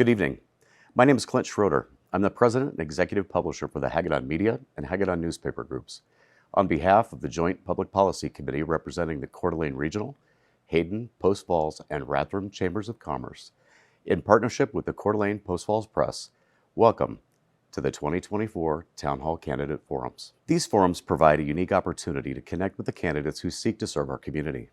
Good evening. My name is Clint Schroeder. I'm the president and executive publisher for the Hagedon Media and Hagedon newspaper groups. On behalf of the Joint Public Policy Committee representing the Coeur d'Alene Regional, Hayden, Post Falls, and Rathdrum Chambers of Commerce, in partnership with the Coeur d'Alene Post Falls Press, welcome to the 2024 Town Hall Candidate Forums. These forums provide a unique opportunity to connect with the candidates who seek to serve our community.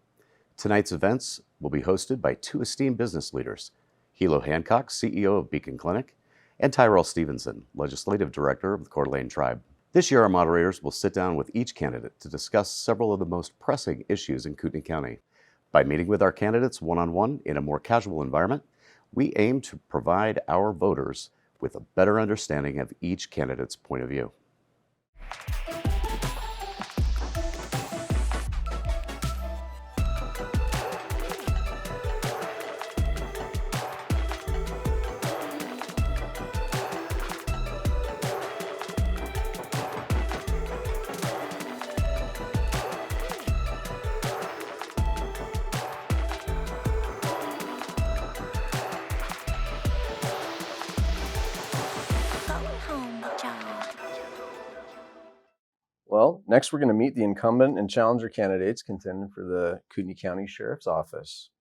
Tonight's events will be hosted by two esteemed business leaders, Hilo Hancock, CEO of Beacon Clinic, and Tyrell Stevenson, Legislative Director of the Coeur d'Alene Tribe. This year, our moderators will sit down with each candidate to discuss several of the most pressing issues in Kootenai County. By meeting with our candidates one-on-one in a more casual environment, we aim to provide our voters with a better understanding of each candidate's point of view. Well, next we're going to meet the incumbent and challenger candidates contending for the Kootenai County Sheriff's Office.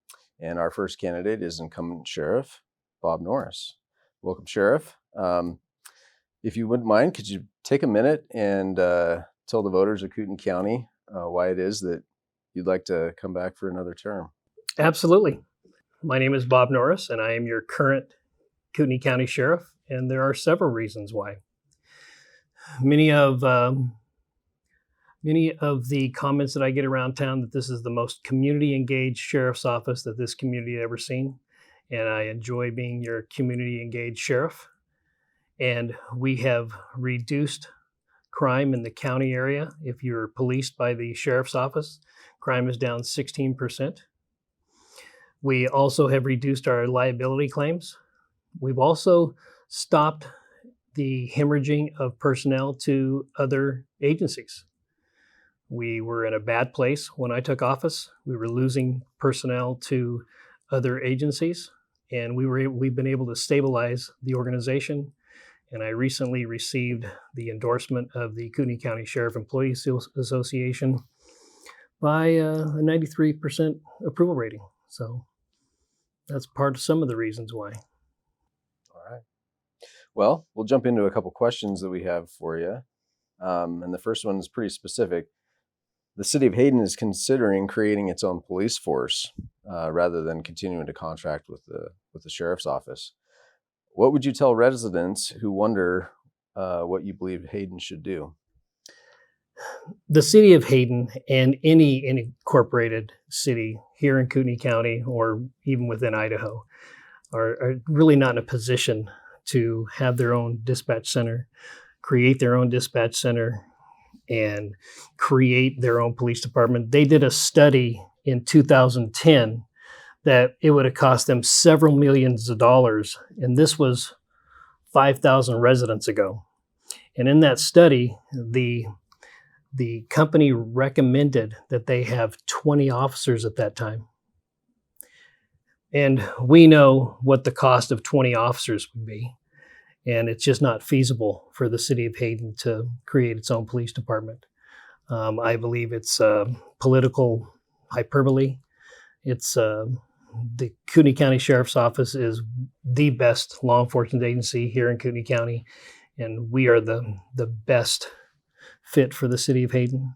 And our first candidate is incumbent Sheriff Bob Norris. Welcome, Sheriff. If you wouldn't mind, could you take a minute and tell the voters of Kootenai County why it is that you'd like to come back for another term? Absolutely. My name is Bob Norris, and I am your current Kootenai County Sheriff, and there are several reasons why. Many of the comments that I get around town that this is the most community-engaged sheriff's office that this community had ever seen, and I enjoy being your community-engaged sheriff. And we have reduced crime in the county area. If you're policed by the sheriff's office, crime is down 16%. We also have reduced our liability claims. We've also stopped the hemorrhaging of personnel to other agencies. We were in a bad place when I took office. We were losing personnel to other agencies, and we've been able to stabilize the organization. And I recently received the endorsement of the Kootenai County Sheriff Employees Association by a 93% approval rating. So that's part of some of the reasons why. All right. Well, we'll jump into a couple questions that we have for you. And the first one is pretty specific. The city of Hayden is considering creating its own police force rather than continuing to contract with the sheriff's office. What would you tell residents who wonder what you believe Hayden should do? The city of Hayden and any incorporated city here in Kootenai County or even within Idaho are really not in a position to have their own dispatch center, create their own dispatch center, and create their own police department. They did a study in 2010 that it would have cost them several millions of dollars, and this was 5,000 residents ago. And in that study, the company recommended that they have 20 officers at that time. And we know what the cost of 20 officers would be. And it's just not feasible for the city of Hayden to create its own police department. I believe it's political hyperbole. It's the Kootenai County Sheriff's Office is the best law enforcement agency here in Kootenai County, and we are the best fit for the city of Hayden.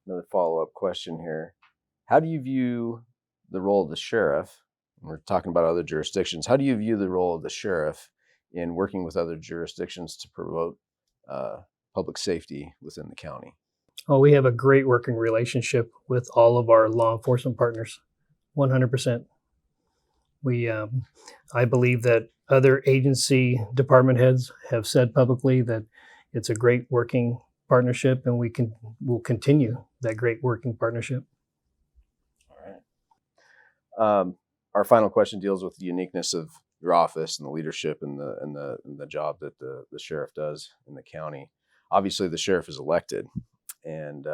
Another follow-up question here. How do you view the role of the sheriff? We're talking about other jurisdictions. How do you view the role of the sheriff in working with other jurisdictions to promote public safety within the county? Oh, we have a great working relationship with all of our law enforcement partners, 100%. I believe that other agency department heads have said publicly that it's a great working partnership, and we'll continue that great working partnership. All right. Our final question deals with the uniqueness of your office and the leadership and the job that the sheriff does in the county. Obviously, the sheriff is elected, and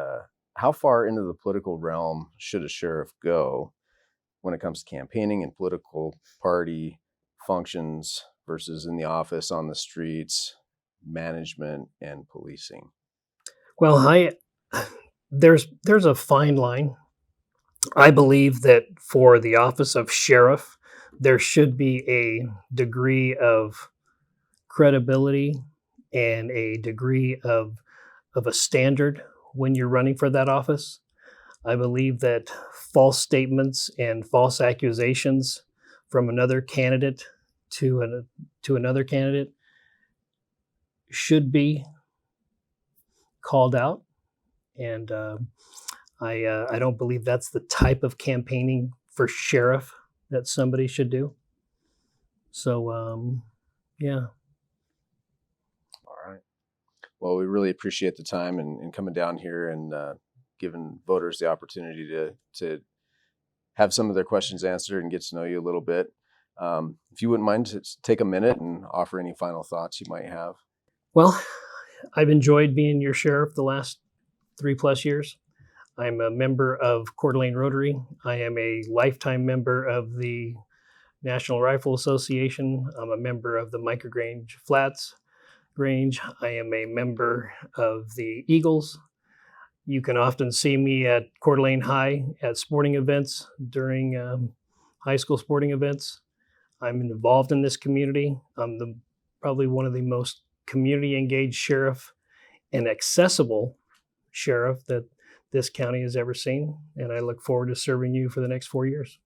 how far into the political realm should a sheriff go when it comes to campaigning and political party functions versus in the office, on the streets, management, and policing? Well, there's a fine line. I believe that for the office of sheriff, there should be a degree of credibility and a degree of a standard when you're running for that office. I believe that false statements and false accusations from another candidate to another candidate should be called out, and I don't believe that's the type of campaigning for sheriff that somebody should do. So yeah. All right. Well, we really appreciate the time and coming down here and giving voters the opportunity to have some of their questions answered and get to know you a little bit. If you wouldn't mind to take a minute and offer any final thoughts you might have. Well, I've enjoyed being your sheriff the last 3+ years. I'm a member of Coeur d'Alene Rotary. I am a lifetime member of the National Rifle Association. I'm a member of the Microgrange Flats Grange. I am a member of the Eagles. You can often see me at Coeur d'Alene High at sporting events during high school sporting events. I'm involved in this community. I'm probably one of the most community engaged sheriff and accessible sheriff that this county has ever seen. And I look forward to serving you for the next 4 years.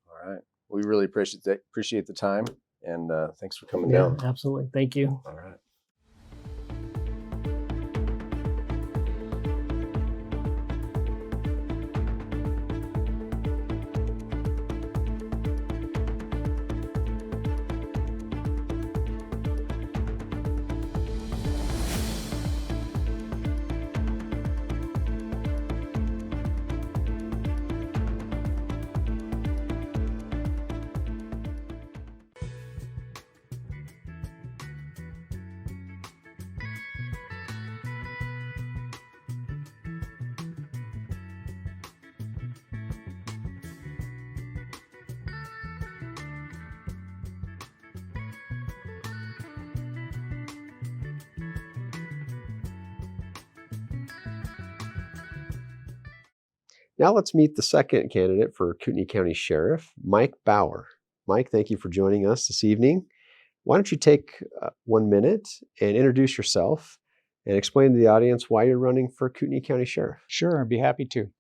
All right. We really appreciate the time, and thanks for coming Yeah, down. absolutely. Thank you. All right. Now let's meet the second candidate for Kootenai County Sheriff, Mike Bauer. Mike, thank you for joining us this evening. Why don't you take 1 minute and introduce yourself and explain to the audience why you're running for Kootenai County Sheriff? Sure, I'd be happy to.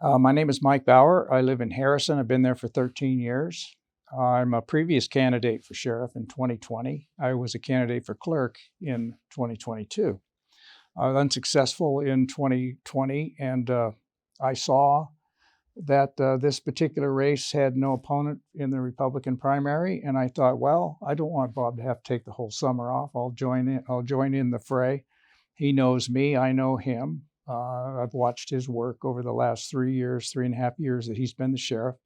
My name is Mike Bauer. I live in Harrison. I've been there for 13 years. I'm a previous candidate for sheriff in 2020. I was a candidate for clerk in 2022. I was unsuccessful in 2020, and I saw that this particular race had no opponent in the Republican primary, and I thought, well, I don't want Bob to have to take the whole summer off. I'll join in the fray. He knows me. I know him. I've watched his work over the last 3.5 years that he's been the sheriff.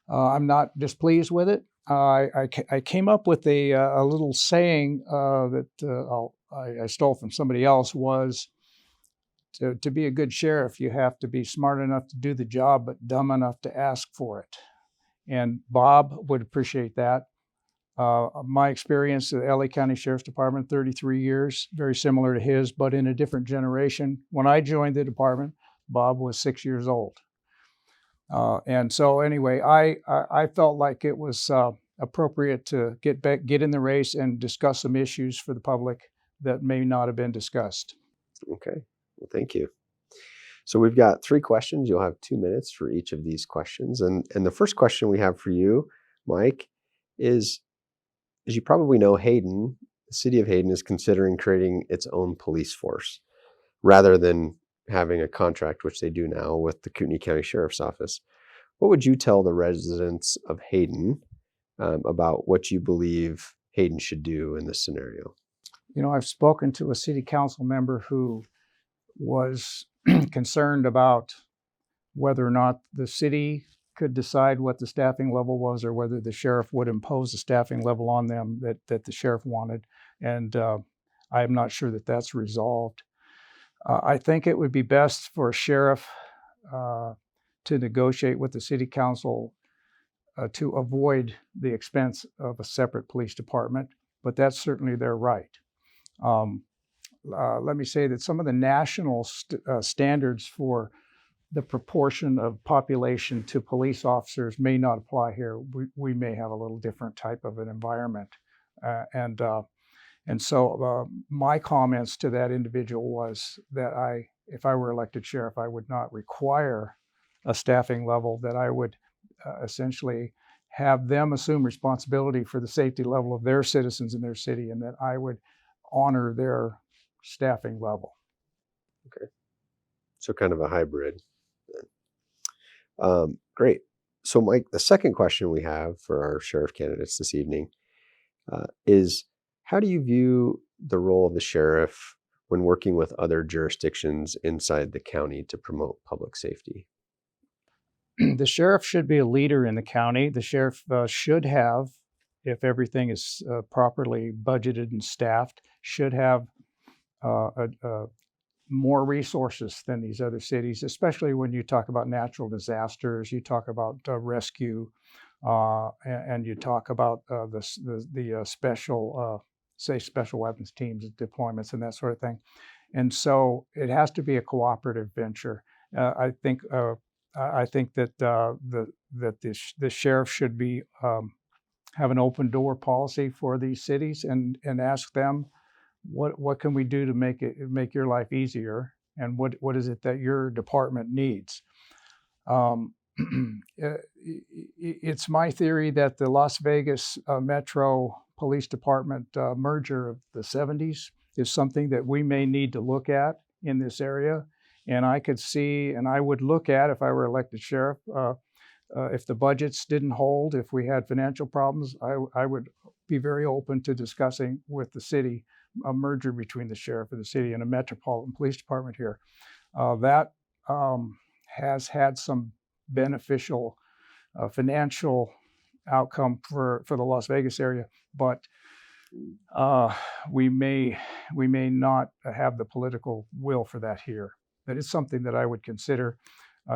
I'm not displeased with it. I came up with a little saying that I stole from somebody else, was to be a good sheriff, you have to be smart enough to do the job, but dumb enough to ask for it. And Bob would appreciate that. My experience at the LA County Sheriff's Department, 33 years, very similar to his, but in a different generation. When I joined the department, Bob was 6 years old. And so anyway, I felt like it was appropriate to get in the race and discuss some issues for the public that may not have been discussed. Okay, well, thank you. So we've got 3 questions. You'll have 2 minutes for each of these questions. And the first question we have for you, Mike, is, as you probably know, Hayden, the city of Hayden, is considering creating its own police force rather than having a contract, which they do now, with the Kootenai County Sheriff's Office. What would you tell the residents of Hayden about what you believe Hayden should do in this scenario? You know, I've spoken to a city council member who was concerned about whether or not the city could decide what the staffing level was, or whether the sheriff would impose a staffing level on them that the sheriff wanted. And I'm not sure that that's resolved. I think it would be best for a sheriff to negotiate with the city council to avoid the expense of a separate police department, but that's certainly their right. Let me say that some of the national standards for the proportion of population to police officers may not apply here. We may have a little different type of an environment. And so my comments to that individual was that if I were elected sheriff, I would not require a staffing level, that I would essentially have them assume responsibility for the safety level of their citizens in their city, and that I would honor their staffing level. Okay. So kind of a hybrid. Great. So Mike, the second question we have for our sheriff candidates this evening is, how do you view the role of the sheriff when working with other jurisdictions inside the county to promote public safety? The sheriff should be a leader in the county. The sheriff should have, if everything is properly budgeted and staffed, should have more resources than these other cities, especially when you talk about natural disasters, you talk about rescue, and you talk about the special, say, special weapons teams, deployments, and that sort of thing. And so it has to be a cooperative venture. I think that the sheriff should be have an open door policy for these cities and ask them, what can we do to make your life easier, and what is it that your department needs? It's my theory that the Las Vegas Metro Police Department merger of the 70s is something that we may need to look at in this area. And I could see, and I would look at, if I were elected sheriff, if the budgets didn't hold, if we had financial problems, I would be very open to discussing with the city a merger between the sheriff of the city and a metropolitan police department here. That has had some beneficial financial outcome for the Las Vegas area, but we may not have the political will for that here. That is something that I would consider.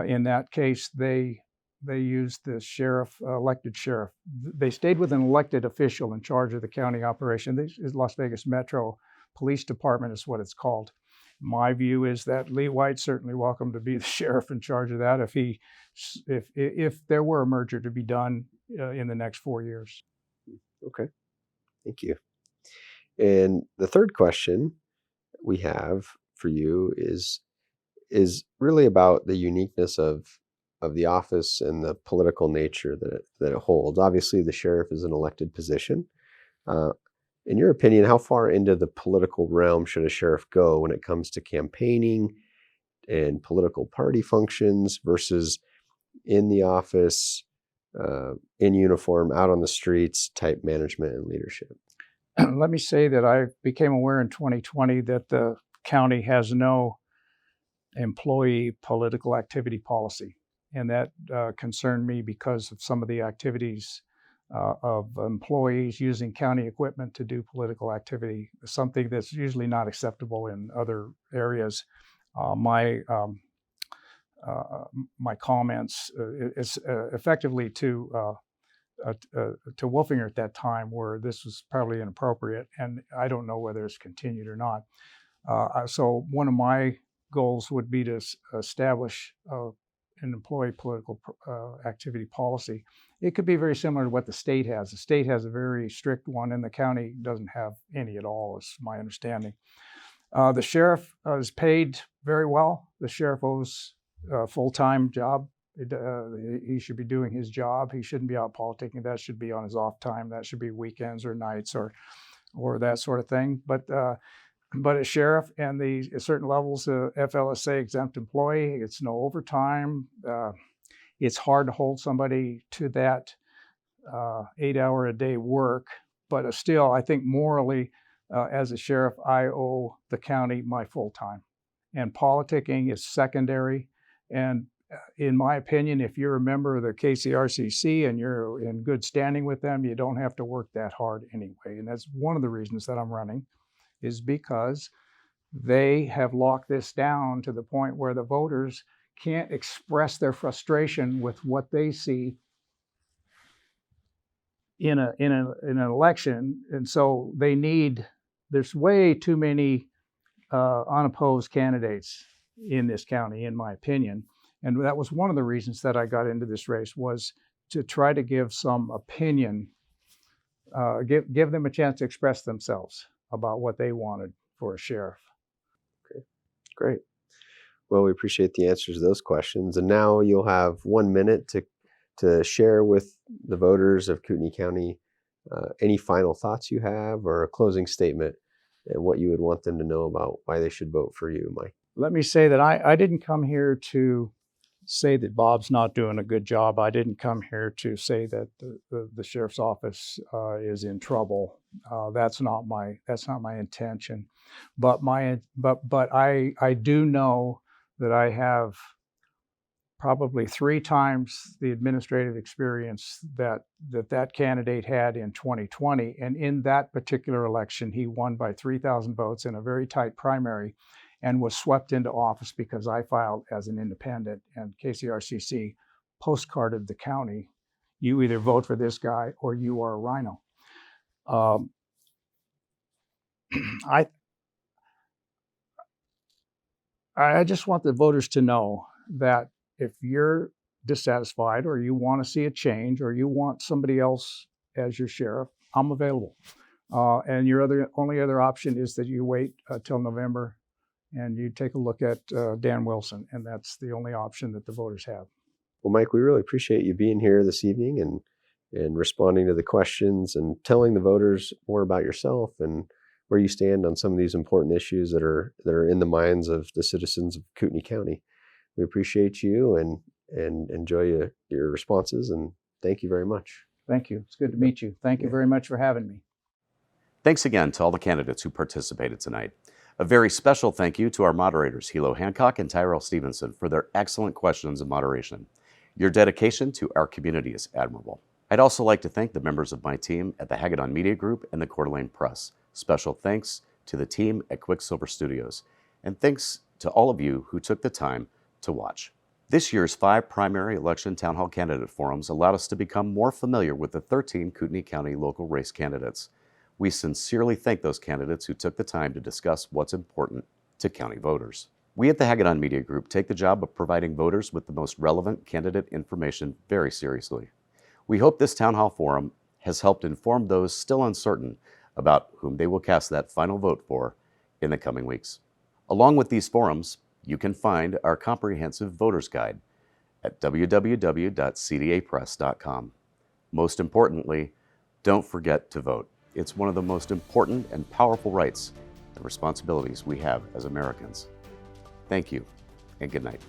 In that case, they used the sheriff, elected sheriff. They stayed with an elected official in charge of the county operation. This is Las Vegas Metro Police Department is what it's called. My view is that Lee White's certainly welcome to be the sheriff in charge of that if there were a merger to be done in the next 4 years. Okay, thank you. And the third question we have for you is really about the uniqueness of the office and the political nature that it holds. Obviously, the sheriff is an elected position. In your opinion, how far into the political realm should a sheriff go when it comes to campaigning and political party functions versus in the office, in uniform, out on the streets type management and leadership? Let me say that I became aware in 2020 that the county has no employee political activity policy. And that concerned me because of some of the activities of employees using county equipment to do political activity, something that's usually not acceptable in other areas. My comments is effectively to Wolfinger at that time, where this was probably inappropriate, and I don't know whether it's continued or not. So one of my goals would be to establish an employee political activity policy. It could be very similar to what the state has. The state has a very strict one, and the county doesn't have any at all, is my understanding. The sheriff is paid very well. The sheriff owes a full-time job. He should be doing his job. He shouldn't be out politicking. That should be on his off time. That should be weekends or nights or that sort of thing. But a sheriff and the certain levels of FLSA exempt employee, it's no overtime. It's hard to hold somebody to that 8-hour-a-day work. But still, I think morally, as a sheriff, I owe the county my full time. And politicking is secondary. And in my opinion, if you're a member of the KCRCC and you're in good standing with them, you don't have to work that hard anyway. And that's one of the reasons that I'm running, is because they have locked this down to the point where the voters can't express their frustration with what they see in an election, and so there's way too many unopposed candidates in this county, in my opinion. And that was one of the reasons that I got into this race, was to try to give some opinion, give them a chance to express themselves about what they wanted for a sheriff. Okay, great. Well, we appreciate the answers to those questions. And now you'll have 1 minute to share with the voters of Kootenai County any final thoughts you have, or a closing statement, and what you would want them to know about why they should vote for you, Mike. Let me say that I didn't come here to say that Bob's not doing a good job. I didn't come here to say that the sheriff's office is in trouble. That's not my intention. But I do know that I have probably 3 times the administrative experience that candidate had in 2020. And in that particular election, he won by 3,000 votes in a very tight primary, and was swept into office because I filed as an independent, and KCRCC postcarded the county. You either vote for this guy or you are a rhino. I just want the voters to know that if you're dissatisfied, or you want to see a change, or you want somebody else as your sheriff, I'm available. And your only other option is that you wait till November and you take a look at Dan Wilson, and that's the only option that the voters have. Well, Mike, we really appreciate you being here this evening and responding to the questions and telling the voters more about yourself and where you stand on some of these important issues that are in the minds of the citizens of Kootenai County. We appreciate you and enjoy your responses, and thank you very much. Thank you. It's good to meet you. Thank you very much for having me. Thanks again to all the candidates who participated tonight. A very special thank you to our moderators, Hilo Hancock and Tyrell Stevenson, for their excellent questions and moderation. Your dedication to our community is admirable. I'd also like to thank the members of my team at the Hagedon Media Group and the Coeur d'Alene Press. Special thanks to the team at Quicksilver Studios. And thanks to all of you who took the time to watch. This year's 5 primary election town hall candidate forums allowed us to become more familiar with the 13 Kootenai County local race candidates. We sincerely thank those candidates who took the time to discuss what's important to county voters. We at the Hagedon Media Group take the job of providing voters with the most relevant candidate information very seriously. We hope this town hall forum has helped inform those still uncertain about whom they will cast that final vote for in the coming weeks. Along with these forums, you can find our comprehensive voter's guide at www.cdapress.com. Most importantly, don't forget to vote. It's one of the most important and powerful rights and responsibilities we have as Americans. Thank you, and good night.